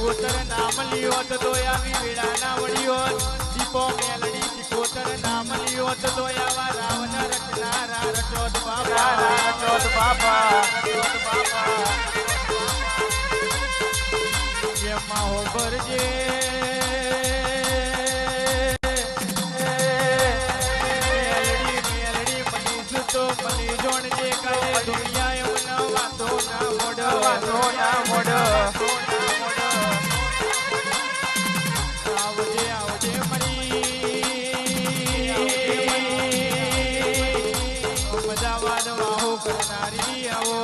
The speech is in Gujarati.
કોતર નામ લ્યો તો આવી વેળા ના વળ્યો દીપો મેલડી કોતર નામ લ્યો તો આવા રાવણ રચનારા રચોદ બાપા એમાં હો ભરજે મેલડી મનીષ તો મની જોણ જે કાલે દુનિયા એમનો વાતો ના મોડો આવજે મરી અમદાવાદ વાહો કરનારી આવો